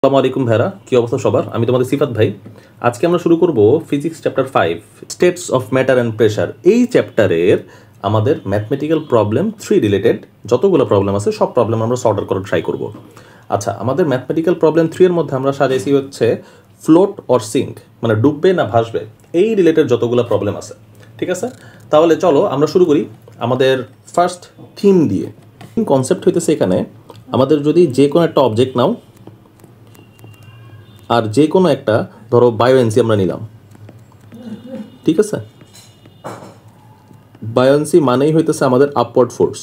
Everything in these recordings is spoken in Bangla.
আসসালামু আলাইকুম ভাইরা, কি অবস্থা সবার? আমি তোমাদের সিফাত ভাই। আজকে আমরা শুরু করব physics chapter 5 states of matter and pressure. এই চ্যাপ্টারের আমাদের ম্যাথমেটিক্যাল প্রবলেম 3 রিলেটেড যতগুলো প্রবলেম আছে সব প্রবলেম আমরা সর্ট আউট করার ট্রাই করব। আচ্ছা, আমাদের ম্যাথমেটিক্যাল প্রবলেম 3 এর মধ্যে আমরা সাজাইছি হচ্ছে ফ্লোট অর সিঙ্ক, মানে ডুববে না ভাসবে, এই রিলেটেড যতগুলো প্রবলেম আছে। ঠিক আছে, তাহলে চলো আমরা শুরু করি আমাদের ফার্স্ট থিম দিয়ে। কনসেপ্ট হইতেছে এখানে আমাদের যদি যে কোনো একটা অবজেক্ট নাও আর যে কোনো একটা ধরো বায়োএনসি আমরা নিলাম, ঠিক আছে? বায়োএনসি মানেই হইতেছে আমাদের আপওয়ার্ড ফোর্স,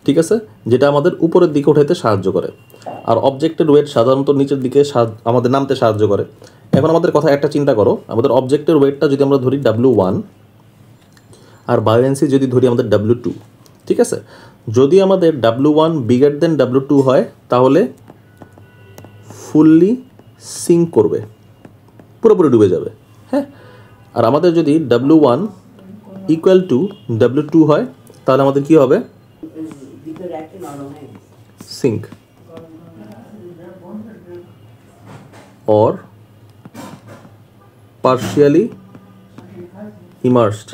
ঠিক আছে, যেটা আমাদের উপরের দিকে উঠাইতে সাহায্য করে। আর অবজেক্টের ওয়েট সাধারণত নিচের দিকে আমাদের নামতে সাহায্য করে। এখন আমাদের কথা একটা চিন্তা করো, আমাদের অবজেক্টের ওয়েটটা যদি আমরা ধরি W1 আর বায়োএনসি যদি ধরি আমাদের W2, ঠিক আছে? যদি আমাদের W1 বিগার দেন W2 হয় তাহলে ফুললি সিঙ্ক করবে, পুরোপুরি ডুবে যাবে। হ্যাঁ, আর আমাদের যদি W1 ইকুয়াল টু W2 হয় তাহলে আমাদের কি হবে? Sink or partially immersed।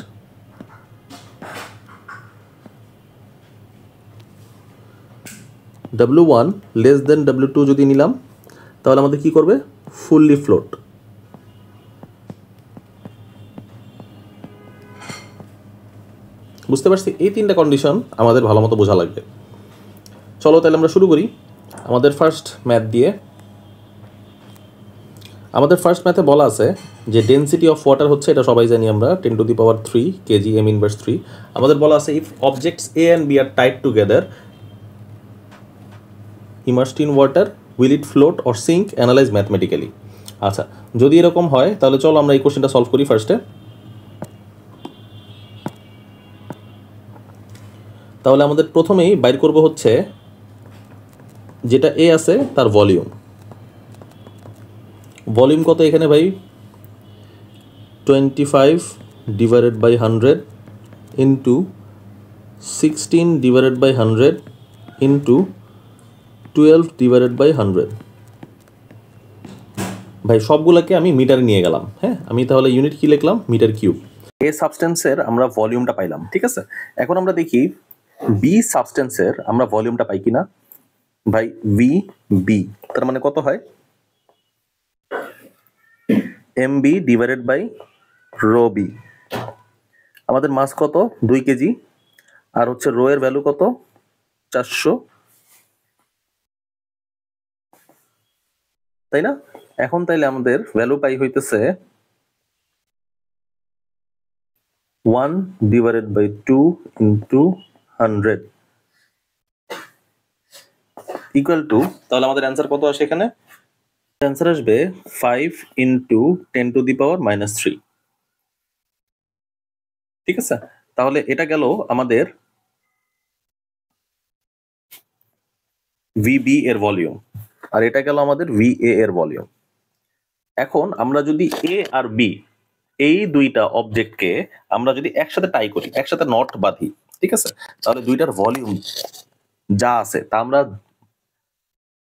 W1 less than W2 যদি নিলাম তাহলে আমাদের কি করবে? Fully float. বুঝতে পারছি? এই তিনটা কন্ডিশন আমাদের ভালো মতো বোঝা লাগবে। চলো তাহলে আমরা শুরু করি আমাদের ফার্স্ট ম্যাথ দিয়ে। আমাদের ফার্স্ট ম্যাথে বলা আছে যে ডেনসিটি অফ ওয়াটার হচ্ছে, এটা সবাই জানি আমরা, 10⁻³ কেজি m ইনভার্স 3। আমাদের বলা আছে if objects A and B are tied together immersed in water will it float or sink, analyse mathematically. আচ্ছা, যদি এরকম হয় তাহলে চলো আমরা এই কোশ্চেনটা সলভ করি ফার্স্টে। তাহলে আমাদের প্রথমেই বাইর করব হচ্ছে যেটা এ আছে তার ভলিউম। ভলিউম কত এখানে ভাই? 25/100 ইন্টু 16/100 ইন্টু 12/100। ভাই সবগুলোকে আমি মিটারে নিয়ে গেলাম। হ্যাঁ, আমি তাহলে ইউনিট কি লিখলাম? Metre cube. এ সাবস্টেন্সের আমরা ভলিউমটা পাইলাম, ঠিক আছে? এখন আমরা দেখি বি সাবস্টেন্সের আমরা ভলিউমটা পাই কিনা। ভাই ভি বি তার মানে কত হয়? MB divided by rho B. আমাদের মাস কত? 2 কেজি। আর হচ্ছে রো এর ভ্যালু কত? 400, তাই না? এখন তাইলে আমাদের ভ্যালু পাই হইতেছে 1/2 ইন্টু 100 ইকুয়াল টু, তাহলে আমাদের অ্যান্সার কত আসে এখানে? অ্যান্সার আসবে 5 ইন্টু 10⁻³ ঠিক আছে? তাহলে এটা গেল আমাদের VB এর ভলিউম, আর এটা গেল আমাদের VA এর ভলিউম। এখন আমরা যদি এ আর বি এই দুইটা অবজেক্টকে আমরা যদি একসাথে টাই করি, একসাথে নট বাঁধি, ঠিক আছে, তাহলে দুইটার ভলিউম যা আছে তা আমরা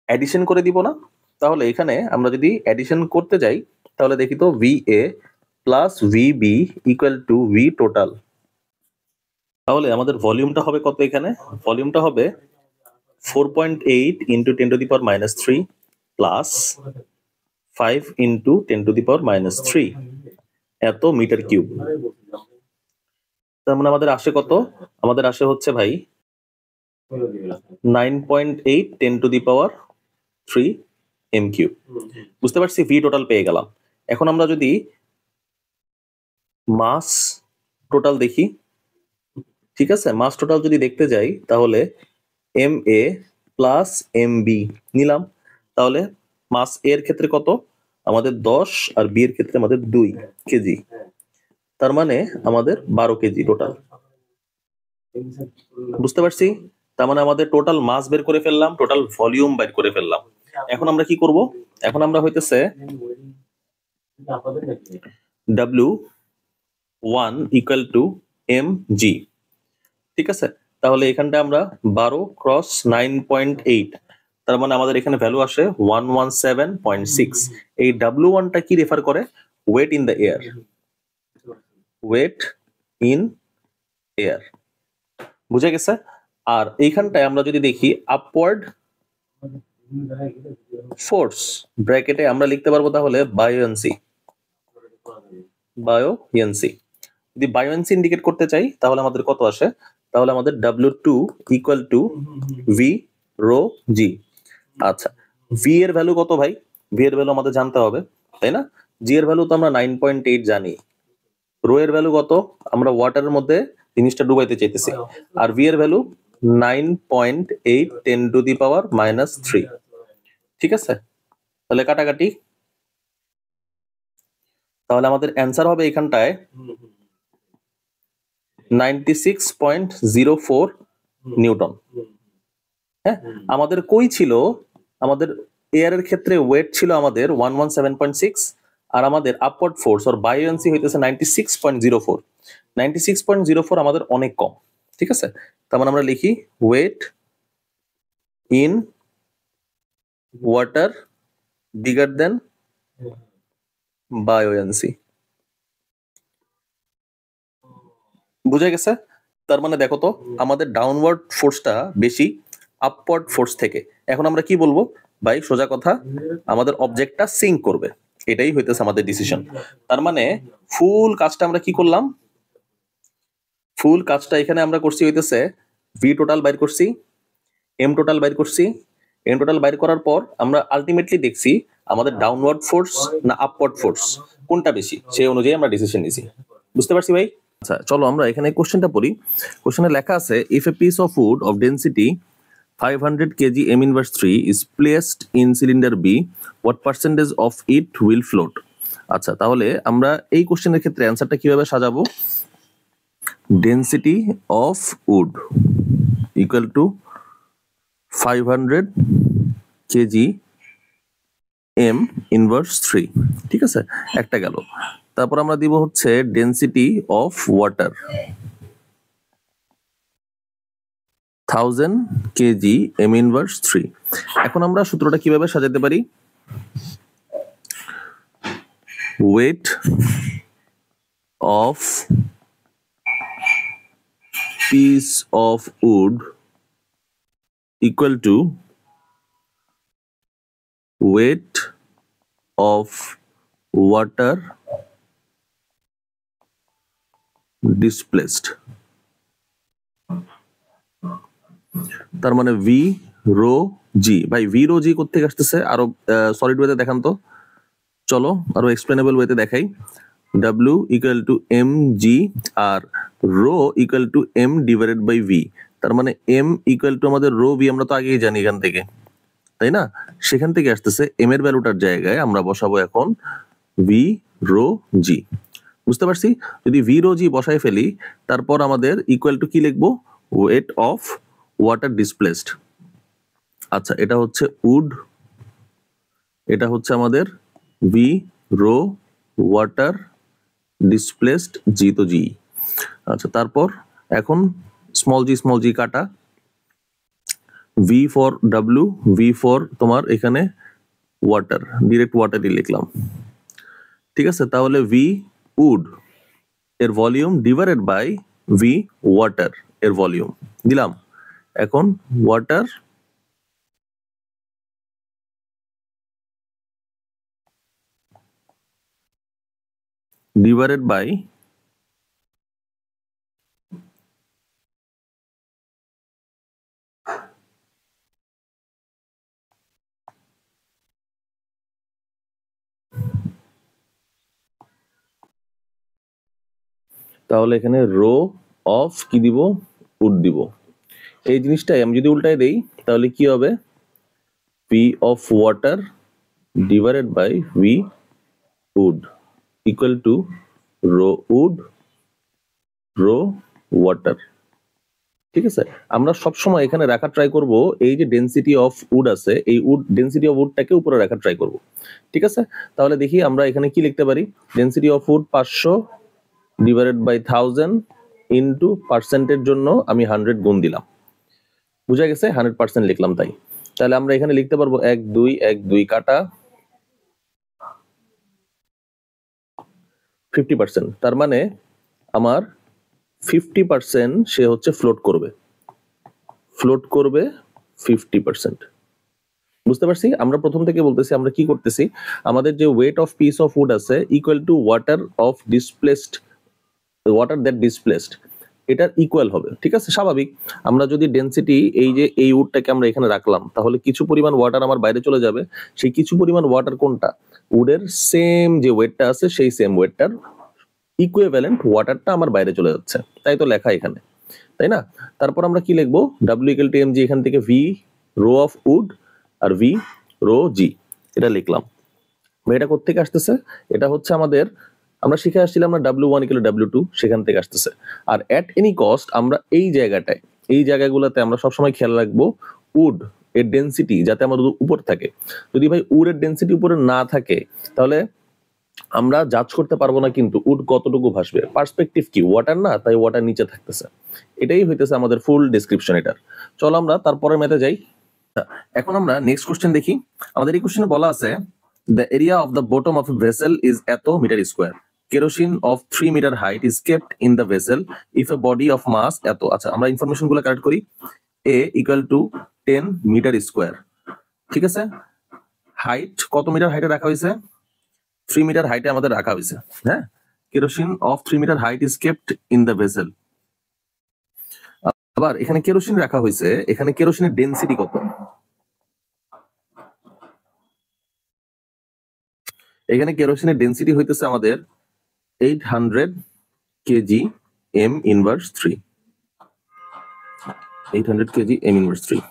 অ্যাডিশন করে দিব না? তাহলে এখানে আমরা যদি অ্যাডিশন করতে যাই তাহলে দেখি তো VA plus VB equal to V total. তাহলে আমাদের ভলিউমটা হবে কত? এখানে ভলিউমটা হবে 4.8 ইন্টু 10⁻³ প্লাস 5 ইন্টু 10⁻³ এত মিটার কিউব। তার মানে আমাদের আসে কত? আমাদের আসে হচ্ছে ভাই 9.8 10⁻³ m3। বুঝতে পারছি? ভি টোটাল পেয়ে গেলাম। এখন আমরা যদি মাস টোটাল দেখি, ঠিক আছে, মাস টোটাল যদি দেখতে যাই তাহলে MA প্লাস MB নিলাম। তাহলে মাস এর ক্ষেত্রে কত? আমাদের 10 আর বি এর ক্ষেত্রে আমাদের 2 কেজি। তার মানে আমাদের 12 কেজি টোটাল। বুঝতে পারছি? তার মানে আমাদের টোটাল মাস বের করে ফেললাম, টোটাল ভলিউম বের করে ফেললাম। এখন আমরা কি করব? এখন আমরা হইতেছে W1 ইকুয়াল টু mg, ঠিক আছে? তাহলে এখানটা আমরা 12 ক্রস 9.8, তার মানে আমাদের এখানে ভ্যালু আসে 117.6। এই W1টা কি রেফার করে? Weight in the air, weight in air, বুঝে গেছে? আর এইখানটায় আমরা যদি দেখি আপওয়ার্ড ফোর্স, ব্র্যাকেটে আমরা লিখতে পারবো তাহলে বায়োয়েন্সি, বায়োয়েন্সি। যদি বায়োয়েন্সি ইন্ডিকেট করতে চাই তাহলে আমাদের কত আসে? তাহলে আমাদের W2 equal to V rho g. আচ্ছা, ভি এর ভ্যালু কত ভাই? ভি এর ভ্যালু আমাদের জানতে হবে, তাই না? জি এর ভ্যালু তো আমরা 9.8 জানি। রো এর ভ্যালু কত? আমরা ওয়াটারের মধ্যে জিনিসটা ডুবাইতে চাইতেছি। আর ভি এর ভ্যালু 9.8 10 টু দি পাওয়ার -3। ঠিক আছে, তাহলে কাটাকাটি, তাহলে আমাদের অ্যান্সার হবে এখানটায় 96.04 নিউটন। হ্যাঁ, আমাদের কই ছিল? আমাদের এয়ারের ক্ষেত্রে ওয়েট ছিল আমাদের 117.6, আর আমাদের আপওয়ার্ড ফোর্স অর বায়োয়েন্সি হইতেছে 96.04। 96.04 আমাদের অনেক কম। ঠিক আছে, তার মানে আমরা লিখি weight in water bigger than buoyancy. বুঝে গেছে? তার মানে দেখো তো, আমাদের ডাউনওয়ার্ড ফোর্সটা বেশি আপওয়ার্ড ফোর্স থেকে। এখন আমরা কি বলবো ভাই? সোজা কথা, আমাদের অবজেক্টটা সিঙ্ক করবে, এটাই হইতেছে আমাদের ডিসিশন। তার মানে ফুল কাজটা আমরা কি করলাম? ফুল কাজটা এখানে আমরা করছি হইতেছে ভি টোটাল বাইর করছি, এম টোটাল বাইর করছি। এম টোটাল বাইর করার পর আমরা আলটিমেটলি দেখছি আমাদের ডাউনওয়ার্ড ফোর্স না আপওয়ার্ড ফোর্স কোনটা বেশি, সেই অনুযায়ী আমরা ডিসিশন নিছি। বুঝতে পারছি ভাই? আচ্ছা, চলো আমরা এখানে কোশ্চেনটা পড়ি। কোশ্চেনে লেখা আছে, if a piece of would of density 500 kg m inverse 3 is placed in cylinder B, what percentage of it will float? আচ্ছা, তাহলে আমরা এই কোশ্চেনের ক্ষেত্রে অ্যান্সারটা কিভাবে সাজাবো? Density of would equal two 500 kg m inverse 3। ঠিক আছে, একটা গেল। তারপর আমরা দিব হচ্ছে density of water 1000 kg m inverse 3। এখন আমরা সূত্রটা কিভাবে সাজাতে পারি? Wait of piece of would equal two wait of water displaced. তার মানে ভি রো জি। ভাই ভি রো জি কোথেকে আসতেছে? আরো সলিড ওয়েতে দেখান তো, চলো আরো এক্সপ্লেনেবল ওয়েতে দেখাই। W equal to M G আর rho equal to M divided by V. তার মানে এম ইকুয়াল টু আমাদের রো ভি আমরা তো আগেই জানি এখান থেকে, তাই না? সেখান থেকে আসতেছে এম এর ভ্যালুটার জায়গায় আমরা বসাবো এখন ভি রো জি। বুঝতে পারছি? যদি ভি রো জি বসাই ফেলি, তারপর আমাদের ইকুয়াল টু কি লিখবো? Weight of water displaced. আচ্ছা, এটা হচ্ছে উড, এটা হচ্ছে আমাদের V rho water displaced G, তো জি। আচ্ছা, তারপর এখন স্মল জি কাটা, V for W, V for তোমার এখানে ওয়াটার, ডিরেক্ট ওয়াটারই লিখলাম। ঠিক আছে, তাহলে ভি উড এর volume divided by V water এর ভলিউম দিলাম। এখন ওয়াটার ডিভাইডেড বাই তাহলে এখানে রো অফ কি দিব? উড দিব। এই জিনিসটাই আমি যদি উল্টাই দেই তাহলে কি হবে? V of water divided by V wood equal to rho wood rho water. ঠিক আছে, আমরা সবসময় এখানে রাখা ট্রাই করব এই যে ডেন্সিটি অফ উড আছে, এই উড ডেন্সিটি অফ উডটাকে উপরে রাখা ট্রাই করব। ঠিক আছে, তাহলে দেখি আমরা এখানে কি লিখতে পারি? Density of wood 500 divided by 1000 into পার্সেন্টের জন্য আমি 100 গুণ দিলাম, বুঝা গেছে? 100% লিখলাম। তাহলে আমরা এখানে লিখতে পারবো 1 2 1 2 কাটা 50%। তার মানে আমার 50% সে হচ্ছে ফ্লোট করবে 50%। বুঝতে পারছি? আমরা প্রথম থেকে বলতেছি আমরা কি করতেছি, আমাদের যে weight of piece of wood আছে equal to water that displaced, এটার ইকুয়াল হবে। ঠিক আছে, স্বাভাবিক। আমরা যদি ডেনসিটি এই উডটাকে আমরা এখানে রাখলাম, তাহলে কিছু পরিমাণ ওয়াটার আমার বাইরে চলে যাবে। সেই কিছু পরিমাণ ওয়াটার কোনটা? উডের সেম যে ওয়েটটা আছে সেই সেম ওয়েটটার ইকুইভ্যালেন্ট ওয়াটারটা আমার বাইরে চলে যাচ্ছে, তাই তো লেখা এখানে, তাই না? তারপর আমরা কি লিখবো? W = mg, এখান থেকে V রো অফ উড আর V রো জি, এটা লিখলাম। এটা কোত্থেকে আসতেছে? এটা হচ্ছে আমাদের, আমরা শিখে আসছিলাম না W1 = W2, সেখান থেকে আসতেছে। আর এট এনি কস্ট আমরা এই জায়গাগুলোতে আমরা সবসময় খেয়াল রাখবো উড এর ডেনসিটি যাতে আমাদের উপর থাকে। যদি ভাই উডের ডেনসিটি উপরে না থাকে তাহলে আমরা জাজ করতে পারবো না কিন্তু উড কতটুকু ভাসবে। পার্সপেক্টিভ কি? ওয়াটার না, তাই ওয়াটার নিচে থাকতেছে। এটাই হইতেছে আমাদের ফুল ডেসক্রিপশন এটার। চলো আমরা তারপরের ম্যাথে যাই। এখন আমরা নেক্সট কোশ্চেন দেখি। আমাদের এই কোশ্চেনে বলা আছে the area of the bottom of a vessel is এত metre square, kerosene of 3 meter height is kept in the vessel if a body of mass এত। আচ্ছা, আমরা ইনফরমেশন গুলো কালেক্ট করি। a = 10 মিটার স্কয়ার, ঠিক আছে। হাইট কত মিটার হাইটে রাখা হয়েছে? 3 মিটার হাইটে আমাদের রাখা হয়েছে। হ্যাঁ, kerosene of 3 meter height is kept in the vessel। আবার এখানে কেরোসিন রাখা হয়েছে, এখানে কেরোসিনের ডেনসিটি কত? এখানে কেরোসিনের ডেনসিটি হইতেছে আমাদের 800 KG m inverse 3, 800 KG m inverse 3,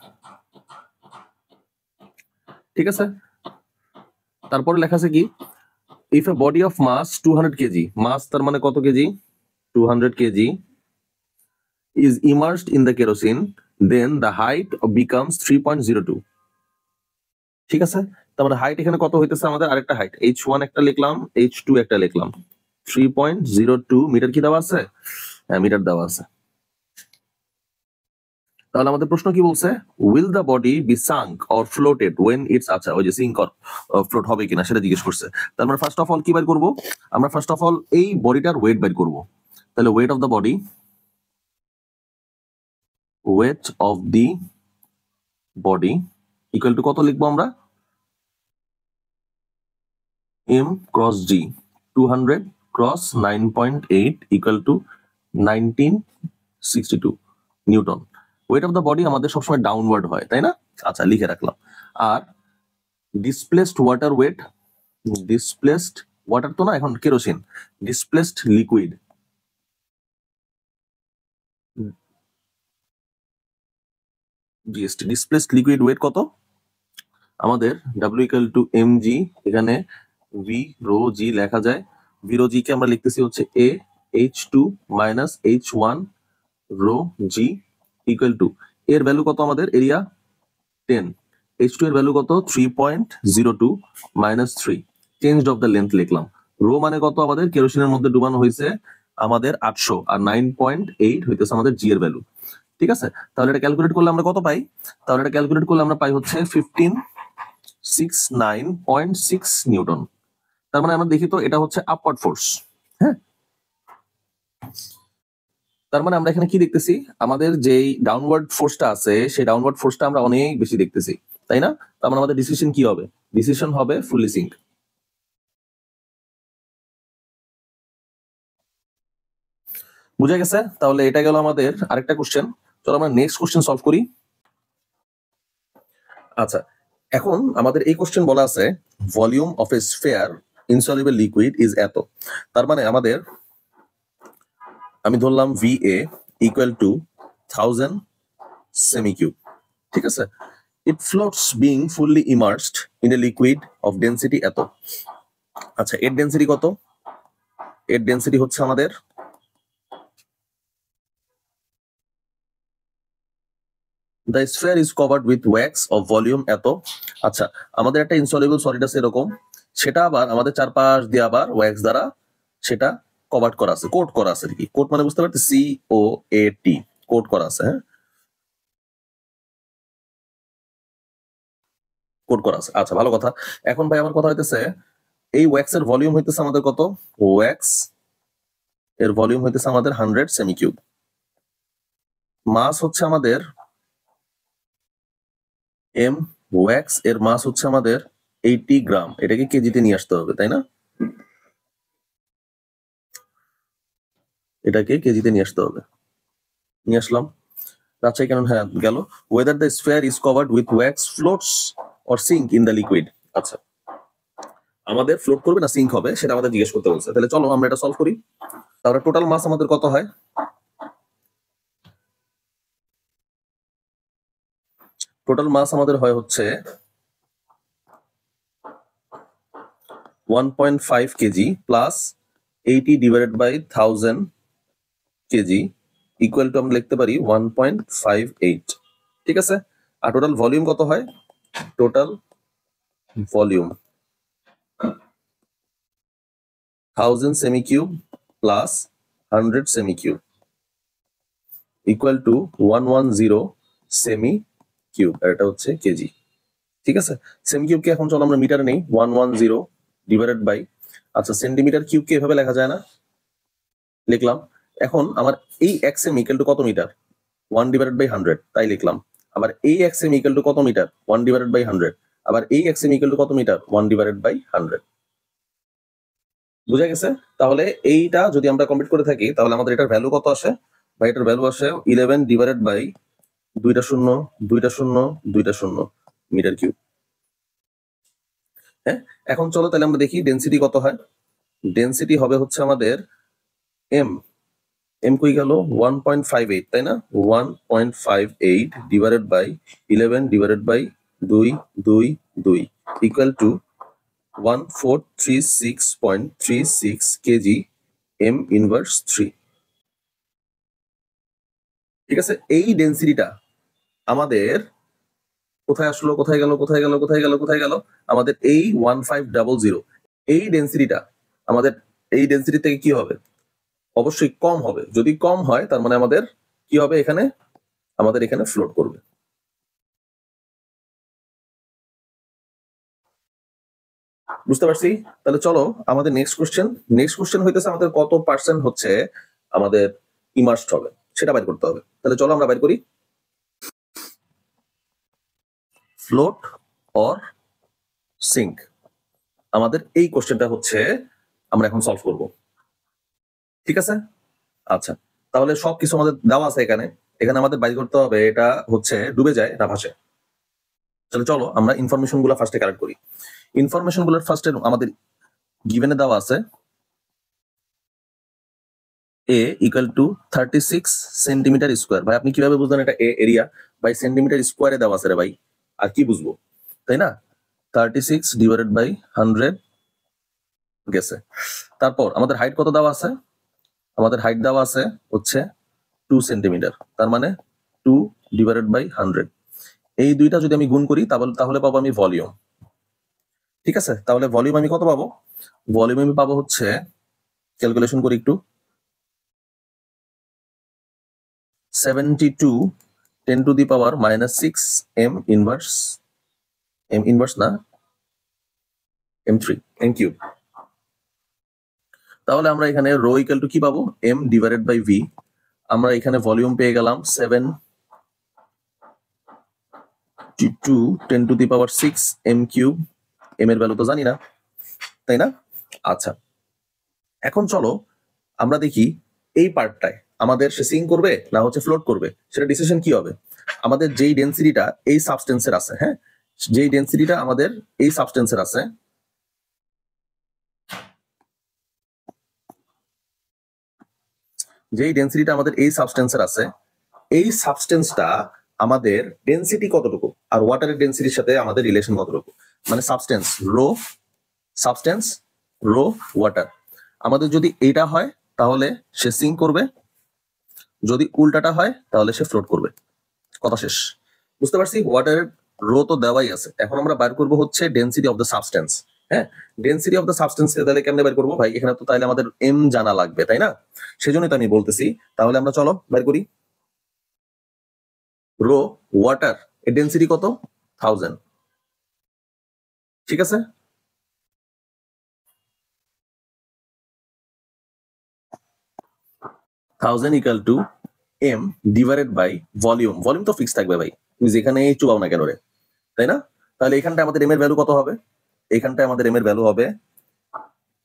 ঠিক আছে। তারপরে লেখা আছে কি, if a body of mass 200 KG, মাস তার মানে কত KG? 200 KG is immersed in the kerosene, then the height becomes 3.02, ঠিক আছে। তার মানে হাইট এখানে কত হইতেছে আমাদের? আরেকটা হাইট h1 একটা লিখলাম, h2 একটা লিখলাম, 3.02 মিটার কি দেওয়া আছে? হ্যাঁ, মিটার দেওয়া আছে। তাহলে আমাদের প্রশ্ন কি বলছে? Will the body be sunk or floated when it's, আচ্ছা ওই যে সিঙ্ক অর ফ্লোট হবে কিনা সেটা জিজ্ঞেস করছে। তাহলে আমরা ফার্স্ট অফ অল কি বের করব? আমরা ফার্স্ট অফ অল এই বডিটার ওয়েট বের করব। তাহলে weight of the body, equal to কত লিখবো আমরা? m cross g, 200 cross 9.8 equal to 1962 newton. Weight of the body আমাদের সবসময় ডাউনওয়ার্ড হয়, তাই না? আচ্ছা, লিখে রাখলাম। আর displaced water weight, displaced water তো না, এখন kerosene, displaced liquid, GST, displaced liquid weight কত আমাদের? W = mg, এখানে V রো জি লেখা যায়। V রো জি কে আমরা লিখতেছি হচ্ছে A H2 minus H1 rho G equal to, এর ভ্যালু কত আমাদের? এরিয়া 10, H2 এর ভ্যালু কত? 3.02 minus 3, change of the length লিখলাম। রো মানে কত আমাদের? কেরোসিনের মধ্যে ডুবানো হয়েছে আমাদের 800, আর 9.8 হইতেছে আমাদের জি এর ভ্যালু, ঠিক আছে। তাহলে এটা ক্যালকুলেট করলে আমরা কত পাই? তাহলে এটা ক্যালকুলেট করলে আমরা পাই হচ্ছে 1569.6 নিউটন। তার মানে আমরা দেখি তো এটা হচ্ছে আপওয়ার্ড ফোর্স। হ্যাঁ, তার মানে আমরা এখানে কি দেখতেছি? আমাদের যেই ডাউনওয়ার্ড ফোর্সটা আছে সেই ডাউনওয়ার্ড ফোর্সটা আমরা অনেক বেশি দেখতেছি, তাই না? তার মানে আমাদের ডিসিশন কি হবে? ডিসিশন হবে ফুললি সিঙ্ক। বুঝা গেছে? তাহলে এটা গেল আমাদের আরেকটা কোশ্চেন। চলো আমরা নেক্সট কোশ্চেন সলভ করি। আচ্ছা, এখন আমাদের এই কোশ্চেন বলা আছে volume of a sphere insoluble liquid is এত। তার মানে আমাদের, আমি ধরলাম VA equal to 1000 cm cube, ঠিক আছে। It floats being fully immersed in a liquid of density এত। আচ্ছা, এর ডেনসিটি কত? এর ডেনসিটি হচ্ছে আমাদের the sphere is covered with wax of volume এত। আচ্ছা, আমাদের একটা ইনসলিউবল সলিড আছে এরকম, সেটা আবার আমাদের চারপাশ দিয়ে আবার ওয়্যাক্স দ্বারা সেটা কভার করা আছে, কোট করা আছে আর কি। কোট মানে বুঝতে পারছি, COAT, কোট করা আছে। হ্যাঁ, কোট করা আছে। আচ্ছা, ভালো কথা। এখন ভাই আমার কথা হইতেছে, এই ওয়্যাক্স এর ভলিউম হইতেছে আমাদের কত? ওয়্যাক্স এর ভলিউম হইতেছে আমাদের 100 সেমি কিউব। মাস হচ্ছে আমাদের এম, ওয়্যাক্স এর মাস হচ্ছে আমাদের 80 গ্রাম। এটাকে কেজিতে নিয়ে আসতে হবে, তাই না? এটাকে কেজিতে নিয়ে আসতে হবে। নিয়ে আসলাম। রাজশাহী কেন? হ্যাঁ, গেল। Whether the sphere is covered with wax floats or sink in the liquid. আচ্ছা, আমাদের ফ্লোট করবে না সিঙ্ক হবে সেটা আমাদের জিজ্ঞেস করতে বলছে। তাহলে চলো আমরা এটা সলভ করি। তাহলে টোটাল মাস আমাদের কত হয়? টোটাল মাস আমাদের হয় হচ্ছে 1.5 KG plus 80 divided by 1000 KG equal to আমরা লিখতে পারি 1.58। ঠিক আছে। আর টোটাল ভলিউম কত হয়? Total volume 1000 cm cube plus 100 cm cube equal to 110 cm cube. আর এটা হচ্ছে কেজি। ঠিক আছে। সেমি কিউবকে এখন চলো আমরা মিটারে নেই। 110 ডিভাইডেড বাই, আচ্ছা সেন্টিমিটার কিউবকে এভাবে লেখা যায় না? লিখলাম। এখন আমার এই 1 সেমি ইকুয়াল টু কত মিটার? 1 ডিভাইডেড বাই 100, তাই লিখলাম। আবার এই 1 সেমি ইকুয়াল টু কত মিটার? 1 divided by 100। আবার এই 1 সেমি ইকুয়াল টু কত মিটার? 1 divided by 100। বুঝা গেছে? তাহলে এইটা যদি আমরা কমপ্লিট করে থাকি তাহলে আমাদের এটার ভ্যালু কত আসে? বা এটার ভ্যালু আসে 11 ডিভাইডেড বাই 2টা শূন্য 2টা শূন্য 2টা শূন্য মিটার কিউব। হ্যাঁ, এখন চলো তাহলে আমরা দেখি ডেনসিটি কত হয়। ডেনসিটি হবে হচ্ছে আমাদের এম, এম কই গেল? 1.58, তাই না? 1.58 divided by 11 divided by 2 2 2 equal to 1436.36 kg m inverse 3। ঠিক আছে। এই ডেনসিটিটা আমাদের কোথায় আসলো, কোথায় গেল, কোথায় গেল, কোথায় গেল, কোথায় গেল? আমাদের এই 1500, এই ডেনসিটিটা আমাদের এই ডেনসিটি থেকে কি হবে? অবশ্যই কম হবে। যদি কম হয় তার মানে আমাদের কি হবে? এখানে আমাদের এখানে ফ্লোট করবে। বুঝতে পারছি? তাহলে চলো আমাদের নেক্সট কোশ্চেন। নেক্সট কোশ্চেন হইতেছে আমাদের কত পার্সেন্ট হচ্ছে আমাদের ইমার্সড হবে সেটা বাইর করতে হবে। তাহলে চলো আমরা বাইর করি। ফ্লোট অর সিঙ্ক, আমাদের এই কোশ্চেনটা হচ্ছে আমরা এখন সলভ করব। ঠিক আছে। আচ্ছা, তাহলে সবকিছু আমাদের দেওয়া আছে এখানে। এখানে আমাদের বাইর করতে হবে এটা হচ্ছে ডুবে যায় না ভাসে। তাহলে চলো আমরা ইনফরমেশন গুলো ফার্স্টে কালেক্ট করি। ইনফরমেশন গুলোর ফার্স্টে আমাদের গিভেনে দেওয়া আছে এ ইকুয়াল টু 36 সেন্টিমিটার স্কোয়ার। ভাই আপনি কিভাবে বুঝলেন এটা এ এরিয়া? বাই সেন্টিমিটার স্কোয়ারে দেওয়া আছে রে ভাই, আর কি বুঝবো, তাই না? 36 ডিভাইডেড বাই 100 গেছে। তারপর আমাদের হাইট কত দেওয়া আছে? আমাদের হাইট দেওয়া আছে হচ্ছে 2 সেন্টিমিটার, তার মানে 2 ডিভাইডেড বাই 100। এই দুইটা যদি আমি গুণ করি তাহলে পাবো আমি ভলিউম। ঠিক আছে। তাহলে ভলিউম আমি কত পাবো? ভলিউম আমি পাবো হচ্ছে, ক্যালকুলেশন করি একটু, 72 10 to the power -6 m inverse, m inverse না m3 m কিউব। তাহলে আমরা এখানে রো ইকুয়াল টু কি পাবো? m divided by v। আমরা এখানে ভলিউম পেয়ে গেলাম 72 10 to the power 6 m cube. m এর ভ্যালু তো জানি না, তাই না? আচ্ছা, এখন চলো আমরা দেখি এই পার্টটায় আমাদের সে সিঙ্ক করবে না হচ্ছে ফ্লোট করবে, সেটা ডিসিশন কি হবে? আমাদের যেই ডেনসিটিটা এই সাবস্টেন্সের আছে, হ্যাঁ, যেই ডেনসিটিটা আমাদের এই সাবস্টেন্সের আছে, যেই ডেনসিটিটা আমাদের এই সাবস্টেন্সের আছে, এই সাবস্টেন্সটা আমাদের ডেনসিটি কতটুকু আর ওয়াটারের ডেনসিটির সাথে আমাদের রিলেশন কতটুকু, মানে সাবস্টেন্স রো ওয়াটার। আমাদের যদি এইটা হয় তাহলে সে সিঙ্ক করবে, যদি উল্টাটা হয় তাহলে সে ফ্লোট করবে। কথা শেষ। বুঝতে পারছি? ওয়াটারের রো তো দেওয়াই আছে। এখন আমরা বার করব হচ্ছে ডেনসিটি অফ দ্য সাবস্টেন্স। হ্যাঁ, ডেন্সিটি অফ দ্য সাবস্টেন্স তাহলে কেমনে বের করবো ভাই? এখানে তো তাহলে আমাদের এম জানা লাগবে, তাই না? সেজন্যই তো আমি বলতেছি, তাহলে আমরা চলো বের করি। রো ওয়াটার এর ডেন্সিটি কত? 1000, ঠিক আছে? Thousand equal to M divided by volume. Volume তো ফিক্স থাকবে ভাই, তুমি যেখানে চুবাও না কেন রে, তাই না? তাহলে এখানটা আমাদের এম এর ভ্যালু কত হবে? এখানটায় আমাদের এম এর ভ্যালু হবে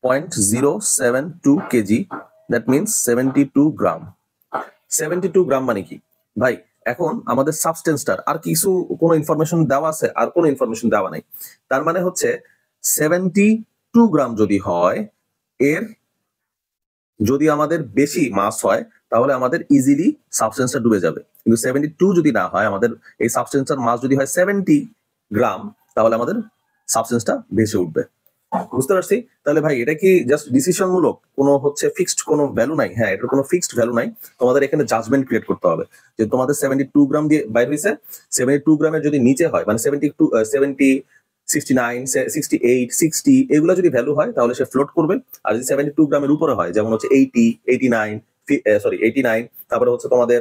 0.072 কেজি, দ্যাট মিনস 72 গ্রাম। 72 গ্রাম মানে কি ভাই? এখন আমাদের সাবস্টেন্সটার আর কিছু কোনো ইনফরমেশন দেওয়া আছে? আর কোনো ইনফরমেশন দেওয়া নাই। তার মানে হচ্ছে 72 গ্রাম যদি হয়, এর যদি আমাদের বেশি মাস হয় তাহলে আমাদের ইজিলি সাবস্টেন্সটা ডুবে যাবে। কিন্তু 72 যদি না হয়, আমাদের এই সাবস্টেন্সটার মাস যদি হয় 70 গ্রাম, তাহলে আমাদের সাবস্টেন্সটা ভেসে উঠবে। বুঝতে পারছি? তাহলে ভাই এটা কি জাস্ট ডিসিশন মূলক, কোনো হচ্ছে ফিক্সড কোনো ভ্যালু নাই? হ্যাঁ, এটার কোনো ফিক্সড ভ্যালু নাই। তোমাদের এখানে জাজমেন্ট ক্রিয়েট করতে হবে যে তোমাদের 72 গ্রাম দিয়ে বাইর হয়েছে, 72 গ্রামের যদি নিচে হয়, মানে 72, 70, 69, 68, 60 এগুলো যদি ভ্যালু হয় তাহলে সে ফ্লোট করবে। আর যদি 72 গ্রামের উপরে হয়, যেমন হচ্ছে 80, 89, সরি 89, তারপরে হচ্ছে তোমাদের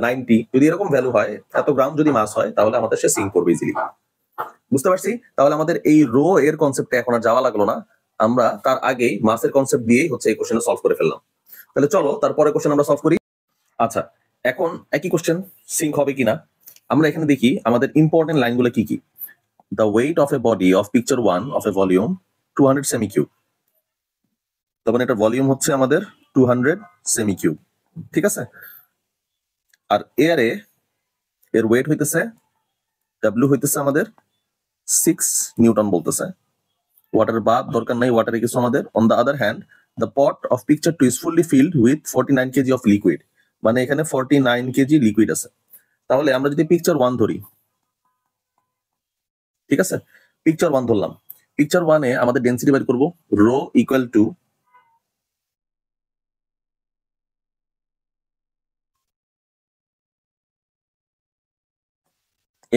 90, যদি এরকম ভ্যালু হয়, এত গ্রাম যদি মাস হয়, তাহলে আমাদের সে সিঙ্ক করবে ইজিলি। বুঝতে পারছি? তাহলে আমাদের এই রো এর কনসেপ্টে এখন আর যাওয়া লাগলো না, আমরা তার আগেই মাসের কনসেপ্ট দিয়েই হচ্ছে এই কোশ্চেনটা সলভ করে ফেললাম। তাহলে চলো তারপরে কোশ্চেন আমরা সলভ করি। আচ্ছা, এখন একই কোশ্চেন সিঙ্ক হবে কিনা আমরা এখানে দেখি। আমাদের ইম্পর্টেন্ট লাইনগুলো কি কি? The weight of A body of picture 1 of A volume 200 semi cube. তখন এটার ভলিউম হচ্ছে আমাদের 200 সেমি কিউব, ঠিক আছে? আর এয়ারে এর ওয়েট হইতেছে ডাব্লিউ হইতেছে আমাদের 6 নিউটন বলতেছে। ওয়াটার বাদ দরকার নাই, ওয়াটারে কিছু আমাদের। On the other hand, the pot of picture 2 is fully filled with 49 KG of liquid. মানে এখানে 49 কেজি লিকুইড আছে। তাহলে আমরা যদি পিকচার 1 ধরি, ঠিক আছে? পিকচার 1 ধরলাম। পিকচার 1 এ আমাদের ডেন্সিটি বের করব, rho equal to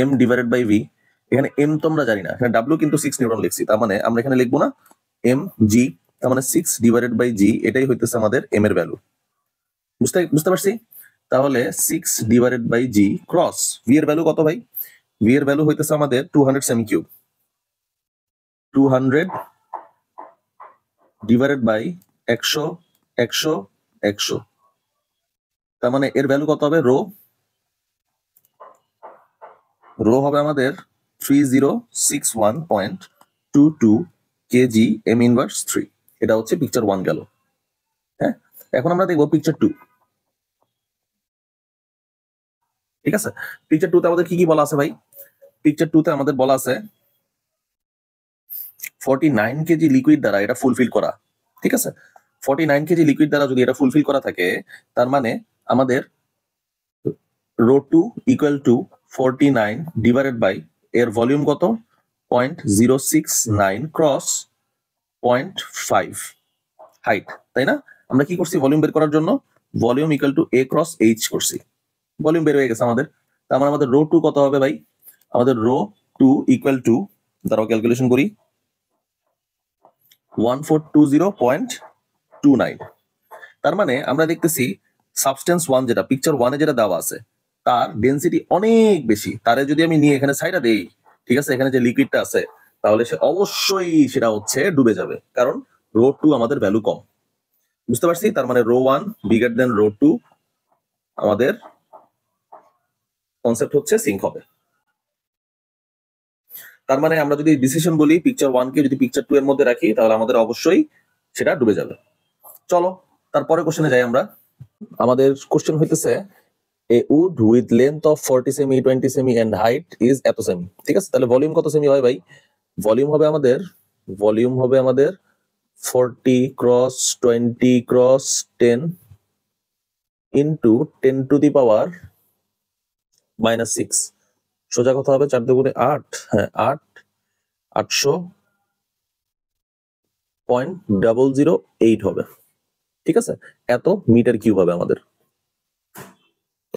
M divided by v. এখানে এম তো আমরা জানি না, এখানে ডাব্লিউ কিন্তু 6 নিউটন লিখছি, তার মানে আমরা এখানে লিখবো না এম জি, তার মানে 6 ডিভাইডেড বাই জি, এটাই হইতেছে আমাদের এম এর ভ্যালু। বুঝতে পারছি? তাহলে 6 divided by g cross v এর ভ্যালু কত ভাই? ভি এর ভ্যালু হইতেছে আমাদের 200 সেমি কিউব। 200 ডিভাইডেড বাই 100, 100, 100, তার মানে এর ভ্যালু কত হবে? রো হবে আমাদের 3061.22 কেজি এম ইনভার্স 3। এটা হচ্ছে পিকচার 1 গেল। হ্যাঁ, এখন আমরা দেখবো পিকচার 2। ঠিক আছে, পিকচার 2 তে আমাদের কি কি বলা আছে ভাই? পিকচার 2 তে আমাদের বলা আছে 49 কেজি লিকুইড দ্বারা এটা ফুলফিল করা। ঠিক আছে, 49 কেজি লিকুইড দ্বারা যদি এটা ফুলফিল করা থাকে, তার মানে আমাদের rho 2 equal to 49 divided by এর ভলিউম কত? 0.069 ক্রস 0.5 হাইট, তাই না? আমরা কি করছি ভলিউম বের করার জন্য? Volume equal to A cross H করছি, ভলিউম বের হয়ে গেছে আমাদের। তার মানে আমাদের রো 2 কত হবে ভাই? আমাদের রো 2 ইকুয়াল টু, দাঁড়াও ক্যালকুলেশন করি, 1420.29। তার মানে আমরা দেখতেছি সাবস্টেন্স 1 যেটা পিকচার 1 এ যেটা দেওয়া আছে, তার ডেনসিটি অনেক বেশি। তারে যদি আমি নিয়ে এখানে সাইডা দেই, ঠিক আছে, এখানে যে লিকুইডটা আছে, তাহলে সে অবশ্যই সেটা হচ্ছে ডুবে যাবে, কারণ রো 2 আমাদের ভ্যালু কম। বুঝতে পারছি? তার মানে রো 1 বিগার দেন রো 2, আমাদের কনসেপ্ট হচ্ছে সিঙ্ক হবে। তার মানে আমরা যদি ডিসিশন বলি পিকচার 1 কে যদি পিকচার 2 এর মধ্যে রাখি, তাহলে আমাদের অবশ্যই সেটা ডুবে যাবে। চলো তারপরে কোশ্চেনে যাই আমরা। আমাদের কোশ্চেন হইতেছে a wood with length of 40 cm, 20 cm and height is এত সেমি। ঠিক আছে, তাহলে ভলিউম কত সেমি হয় ভাই? ভলিউম হবে আমাদের 40 cross 20 cross 10 into 10 to the power -6। সোজা কথা হবে 4 দুগুণে 8, হ্যাঁ 8, 800.008 হবে। ঠিক আছে, এত মিটার কিউব হবে আমাদের।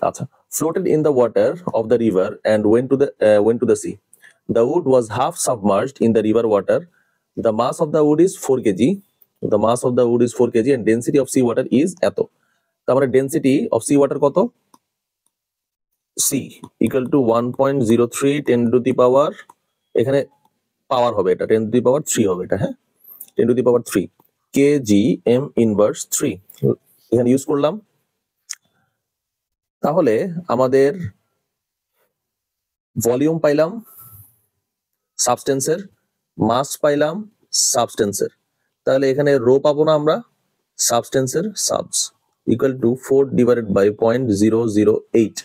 আচ্ছা, floated in the water of the river and went to the sea. The wood was half submerged in the river water. the mass of the wood is 4 kg, the mass of the wood is 4 kg and density of sea water is এত। তারপরে ডেন্সিটি অফ সি ওয়াটার কত? C equal to 1.03 10 to the power, এখানে পাওয়ার হবে এটা 10 to the power 3 হবে এটা, হ্যাঁ 10 to the power 3 kg m inverse 3 এখানে ইউজ করলাম। তাহলে আমাদের ভলিউম পাইলাম সাবস্টেন্সের, মাস পাইলাম সাবস্টেন্সের, তাহলে এখানে রো পাবো না আমরা, সাবস্টেন্সের সাবস ইকুয়াল টু 4 ডিভাইডেড বাই 0.008।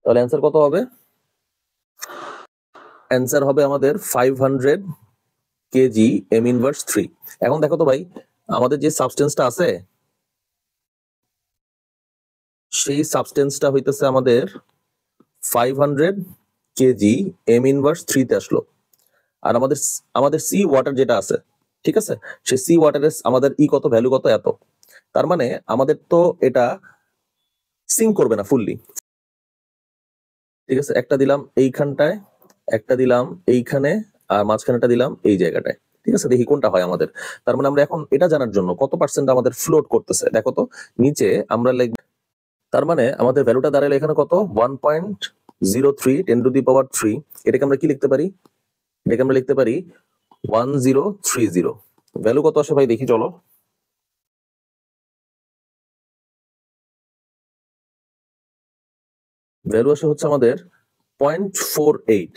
তাহলে অ্যান্সার কত হবে? অ্যান্সার হবে আমাদের 500 কেজি এম ইনভার্স 3। এখন দেখো তো ভাই, আমাদের যে সাবস্টেন্সটা আছে সেই সাবস্টেন্সটা হইতেছে আমাদের 500 কেজি এম ইনভার্স 3 তে আসলো। আর আমাদের সি ওয়াটার যেটা আছে, ঠিক আছে, সেই সি ওয়াটারের আমাদের কত, ভ্যালু কত, এত। তার মানে আমাদের তো এটা সিঙ্ক করবে না ফুললি, ঠিক আছে। একটা দিলাম এইখানটায়, একটা দিলাম এইখানে, আর মাঝখানেটা দিলাম এই জায়গাটায়, ঠিক আছে। দেখি কোনটা হয় আমাদের। তার মানে আমরা এখন এটা জানার জন্য কত পার্সেন্ট আমাদের ফ্লোট করতেছে, দেখো তো নিচে আমরা লিখব। তার মানে আমাদের ভ্যালুটা দাঁড়ালো এখানে কত, 1.03 10 to the power 3। এটাকে আমরা কি লিখতে পারি? এটাকে আমরা লিখতে পারি 1030। ভ্যালু কত আসে ভাই দেখি চলো। ভ্যালু আসে হচ্ছে আমাদের 0.48,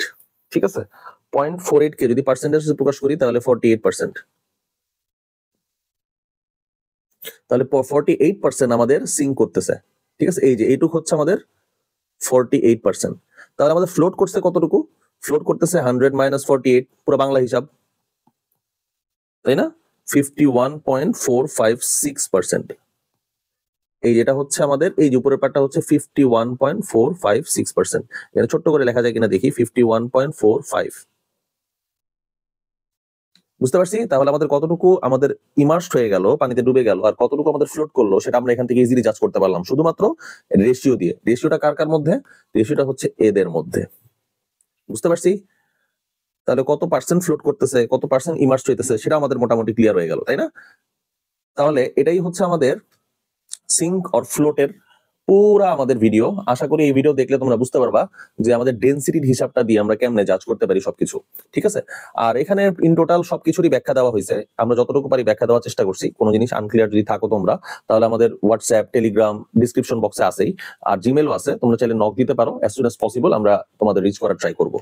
ঠিক আছে। 0.48 কে যদি পার্সেন্টেজে প্রকাশ করি তাহলে 48%। তাহলে 48% আমাদের সিঙ্ক করতেছে, ঠিক আছে। এই যে এইটুকু হচ্ছে আমাদের 48%। তাহলে আমাদের ফ্লোট করছে কতটুকু? ফ্লোট করতেছে 100 - 48, পুরো বাংলা হিসাব, তাই না? 51.456%। এই যেটা হচ্ছে আমাদের, এই যে উপরের পার্টটা হচ্ছে 51.456%। এটা ছোট্ট করে লেখা যায় কিনা দেখি, 51.45। বুঝতে পারছি। তাহলে আমাদের কতটুকু আমাদের ইমার্সড হয়ে গেল, পানিতে ডুবে গেল, আর কতটুকু আমাদের ফ্লোট করলো সেটা আমরা এখান থেকে ইজিলি জাজ করতে পারলাম শুধুমাত্র রেশিও দিয়ে। রেশিওটা কার কার মধ্যে? রেশিওটা হচ্ছে এদের মধ্যে। বুঝতে পারছি। তাহলে কত পার্সেন্ট ফ্লোট করতেছে, কত পার্সেন্ট ইমার্সড হইতেছে সেটা আমাদের মোটামুটি ক্লিয়ার হয়ে গেল, তাই না? তাহলে এটাই হচ্ছে আমাদের সিঙ্ক অর ফ্লোটের পুরা আমাদের ভিডিও। আশা করি এই ভিডিও দেখলে তোমরা বুঝতে পারবা যে আমাদের ডেনসিটির হিসাবটা দিয়ে আমরা কেমনে জাজ করতে পারি সবকিছু, ঠিক আছে। আর এখানে ইন টোটাল সবকিছুরই ব্যাখ্যা দেওয়া হয়েছে, আমরা যতটুকু পারি ব্যাখ্যা দেওয়ার চেষ্টা করছি। কোনো জিনিস আনক্লিয়ার যদি থাকো তোমরা, তাহলে আমাদের হোয়াটসঅ্যাপ, টেলিগ্রাম ডিসক্রিপশন বক্সে আছেই, আর জিমেলও আছে, তোমরা চাইলে নক দিতে পারো। অ্যাজ সুন অ্যাজ পসিবল আমরা তোমাদের রিচ করার ট্রাই করব।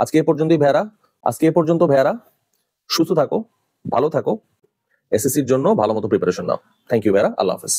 আজকে এ পর্যন্তই ভেড়া, আজকে এ পর্যন্ত ভেড়া। সুস্থ থাকো, ভালো থাকো, এসএসসির জন্য ভালো মতো প্রিপারেশন নাও। থ্যাংক ইউ ভেড়া, আল্লাহ হাফেজ।